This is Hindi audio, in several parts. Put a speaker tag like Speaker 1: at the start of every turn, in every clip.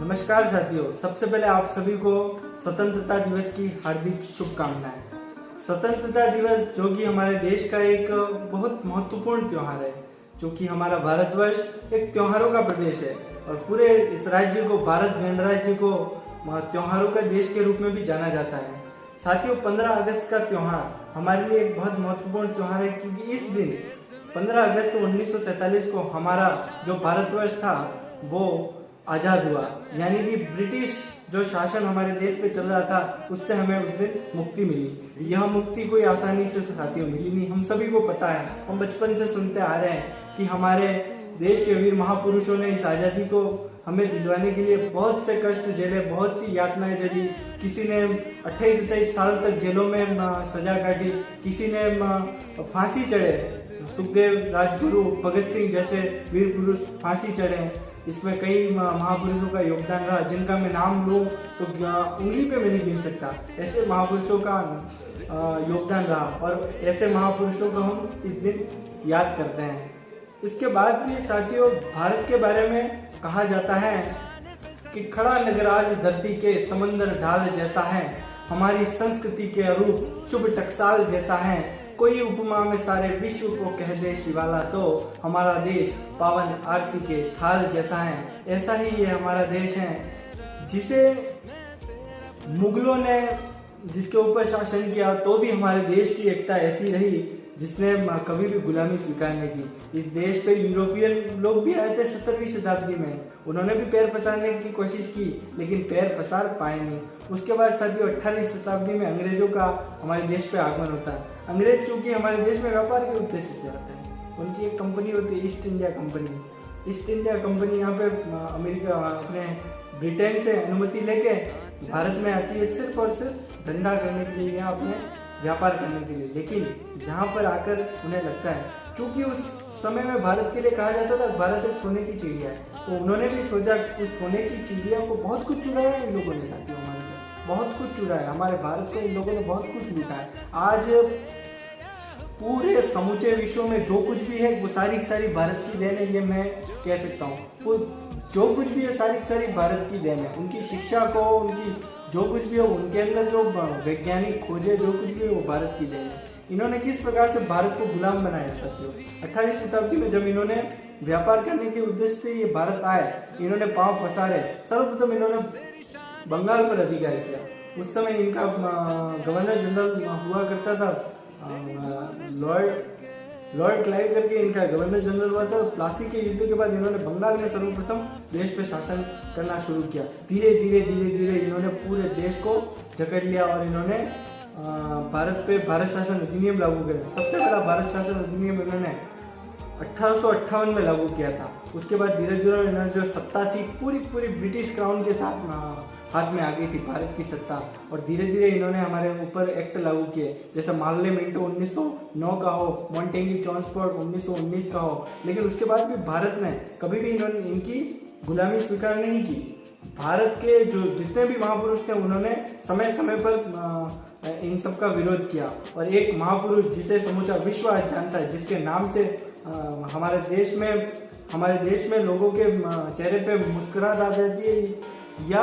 Speaker 1: नमस्कार साथियों, सबसे पहले आप सभी को स्वतंत्रता दिवस की हार्दिक शुभकामनाएं। स्वतंत्रता दिवस जो कि हमारे देश का एक बहुत महत्वपूर्ण त्योहार है, जो कि हमारा भारतवर्ष एक त्योहारों का प्रदेश है और पूरे इस राज्य को, भारत गणराज्य को त्योहारों का देश के रूप में भी जाना जाता है। साथियों, 15 अगस्त का त्योहार हमारे लिए एक बहुत महत्वपूर्ण त्योहार है, क्योंकि इस दिन 15 अगस्त 1947 को हमारा जो भारतवर्ष था वो आजाद हुआ। यानी कि ब्रिटिश जो शासन हमारे देश पे चल रहा था उससे हमें उस दिन मुक्ति मिली। यह मुक्ति कोई आसानी से साथियों मिली नहीं, हम सभी को पता है। हम बचपन से सुनते आ रहे हैं कि हमारे देश के वीर महापुरुषों ने इस आज़ादी को हमें दिलवाने के लिए बहुत से कष्ट झेले, बहुत सी यातनाएं झेली। किसी ने 28-27 साल तक जेलों में सजा काटी, किसी ने फांसी चढ़े। सुखदेव, राजगुरु, भगत सिंह जैसे वीर पुरुष फांसी चढ़े। इसमें कई महापुरुषों का योगदान रहा, जिनका मैं नाम लूँ तो उंगली पे मैं नहीं गिन सकता। ऐसे महापुरुषों का योगदान रहा और ऐसे महापुरुषों को हम इस दिन याद करते हैं। इसके बाद भी साथियों, भारत के बारे में कहा जाता है कि खड़ा नगराज धरती के समंदर ढाल जैसा है, हमारी संस्कृति के अरूप शुभ टकसाल जैसा है। कोई उपमा में सारे विश्व को कह दे शिवाला, तो हमारा देश पावन आरती के थाल जैसा है। ऐसा ही ये हमारा देश है, जिसे मुगलों ने जिसके ऊपर शासन किया तो भी हमारे देश की एकता ऐसी रही जिसने कभी भी गुलामी स्वीकार नहीं की। इस देश पे यूरोपियन लोग भी आए थे 17वीं शताब्दी में, उन्होंने भी पैर पसारने की कोशिश की लेकिन पैर पसार पाए नहीं। उसके बाद साथियों 18वीं शताब्दी में अंग्रेजों का हमारे देश पे आगमन होता है। अंग्रेज चूंकि हमारे देश में व्यापार के उद्देश्य से आते हैं, उनकी एक कंपनी होती है east India company. East India company यहाँ पे अमेरिका अपने ब्रिटेन से अनुमति लेके भारत में आती है, सिर्फ और सिर्फ धंधा करने के लिए, यहाँ अपने व्यापार करने के लिए। लेकिन जहाँ पर आकर उन्हें लगता है, क्योंकि उस समय में भारत के लिए कहा जाता था भारत एक सोने की चिड़िया है, तो उन्होंने भी सोचा उस सोने की चिड़िया को बहुत कुछ चुराया है इन लोगों ने। साथियों, हमारे से बहुत कुछ चुराया, हमारे भारत को इन लोगों ने बहुत कुछ लूटा है। आज पूरे समूचे विश्व में जो कुछ भी है वो सारी की सारी भारत की देन है, ये मैं कह सकता हूँ। वो जो कुछ भी है सारी की सारी भारत की देन है। उनकी शिक्षा को, उनकी जो कुछ भी है, उनके अंदर जो वैज्ञानिक खोजे, जो कुछ भी है वो भारत की देन है। इन्होंने किस प्रकार से भारत को गुलाम बनाया साथियों। 18वीं शताब्दी में जब इन्होंने व्यापार करने के उद्देश्य से ये भारत आए, इन्होंने पांव पसारे। सर्वप्रथम इन्होंने बंगाल पर अधिकार किया। उस समय इनका गवर्नर जनरल हुआ करता था लॉर्ड क्लाइव करके, इनका गवर्नर जनरल हुआ था। प्लासी के युद्ध के बाद इन्होंने बंगाल में सर्वप्रथम देश पे शासन करना शुरू किया। धीरे धीरे इन्होंने पूरे देश को जकड़ लिया और इन्होंने भारत पे भारत शासन अधिनियम लागू किया। सबसे पहला भारत शासन अधिनियम इन्होंने 1858 में लागू किया था। उसके बाद धीरे धीरे इन्होंने जो सत्ता थी पूरी ब्रिटिश क्राउन के साथ हाथ में आ गई थी भारत की सत्ता, और धीरे धीरे इन्होंने हमारे ऊपर एक्ट लागू किए, जैसे मार्ले मिंटो 1909 का हो, मॉन्टेगी ट्रांसपोर्ट 1919 का हो। लेकिन उसके बाद भी भारत ने कभी भी इनकी गुलामी स्वीकार नहीं की। भारत के जो जितने भी महापुरुष थे उन्होंने समय समय पर इन सब का विरोध किया। और एक महापुरुष जिसे समूचा विश्व आज जानता है, जिसके नाम से हमारे देश में लोगों के चेहरे पे मुस्कुराहट आ जाती है, या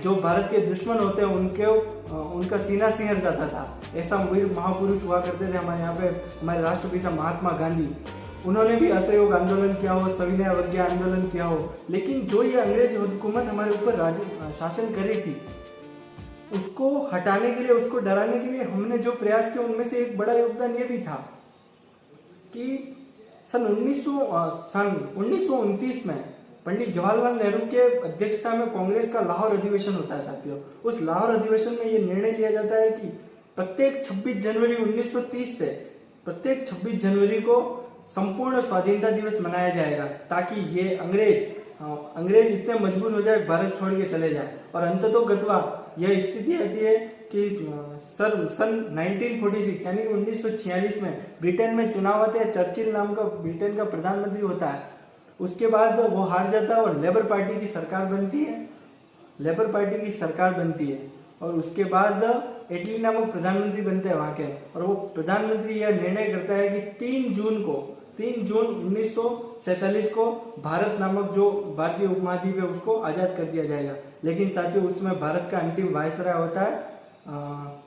Speaker 1: जो भारत के दुश्मन होते हैं उनका सीना सिहर जाता था, ऐसा वीर महापुरुष हुआ करते थे हमारे यहाँ पे। हमारे राष्ट्रपिता महात्मा गांधी, उन्होंने भी असहयोग आंदोलन किया हो, सविनय अवज्ञा आंदोलन किया हो। लेकिन जो ये अंग्रेज हुकूमत हमारे ऊपर शासन कर रही थी, उसको हटाने के लिए, उसको डराने के लिए हमने जो प्रयास किए, उनमें से एक बड़ा योगदान ये भी था कि सन 1929 में पंडित जवाहरलाल नेहरू के अध्यक्षता में कांग्रेस का लाहौर अधिवेशन होता है साथियों। उस लाहौर अधिवेशन में ये निर्णय लिया जाता है कि प्रत्येक 26 जनवरी 1930 से प्रत्येक 26 जनवरी को संपूर्ण स्वाधीनता दिवस मनाया जाएगा, ताकि ये अंग्रेज इतने मजबूर हो जाए भारत छोड़ के चले जाए। और अंततोगत्वा यह स्थिति आती है कि सन 1946 यानी 1946 में ब्रिटेन में चुनाव आते हैं। चर्चिल नाम का ब्रिटेन का प्रधानमंत्री होता है। उसके बाद वो हार जाता है और लेबर पार्टी की सरकार बनती है। और उसके बाद एटली नामक प्रधानमंत्री बनते हैं वहाँ के, और वो प्रधानमंत्री यह निर्णय करता है कि 3 जून 1947 को भारत नामक जो भारतीय उपमहाद्वीप है उसको आजाद कर दिया जाएगा। लेकिन साथियों उसमें भारत का अंतिम वायसराय होता है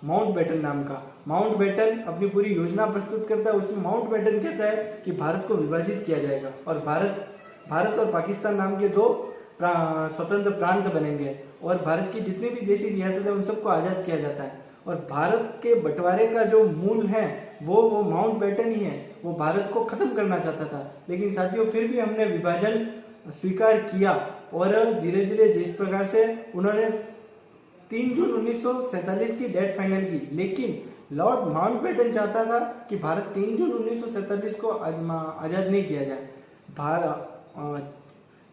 Speaker 1: माउंटबेटन नाम का। माउंटबेटन अपनी पूरी योजना प्रस्तुत करता है। उसमें माउंटबेटन कहता है कि भारत को विभाजित किया जाएगा और भारत और पाकिस्तान नाम के दो स्वतंत्र प्रांत बनेंगे और भारत की जितनी भी देशी रियासत है उन सबको आजाद किया जाता है। और भारत के बंटवारे का जो मूल है वो माउंटबेटन ही है। वो भारत को खत्म करना चाहता था, लेकिन साथियों फिर भी हमने विभाजन स्वीकार किया और धीरे धीरे जिस प्रकार से उन्होंने 3 जून 1947 की डेट फाइनल की। लेकिन लॉर्ड माउंटबेटन चाहता था कि भारत 3 जून 1947 को आजाद नहीं किया जाए।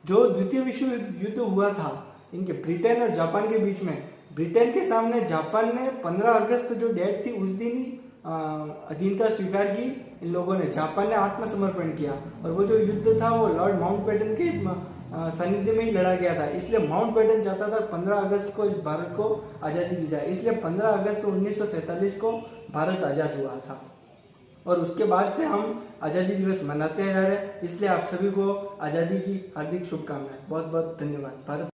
Speaker 1: जो द्वितीय विश्व युद्ध हुआ था इनके ब्रिटेन और जापान के बीच में, ब्रिटेन के सामने जापान ने 15 अगस्त जो डेट थी उस दिन ही अधीनता स्वीकार की इन लोगों ने। जापान ने आत्मसमर्पण किया और वो जो युद्ध था वो लॉर्ड माउंटबेटन के सानिध्य में ही लड़ा गया था। इसलिए माउंटबेटन चाहता था 15 अगस्त को इस भारत को आज़ादी दी जाए। इसलिए 15 अगस्त 1947 को भारत आज़ाद हुआ था और उसके बाद से हम आज़ादी दिवस मनाते आ रहे हैं। इसलिए आप सभी को आज़ादी की हार्दिक शुभकामनाएं। बहुत बहुत धन्यवाद। भारत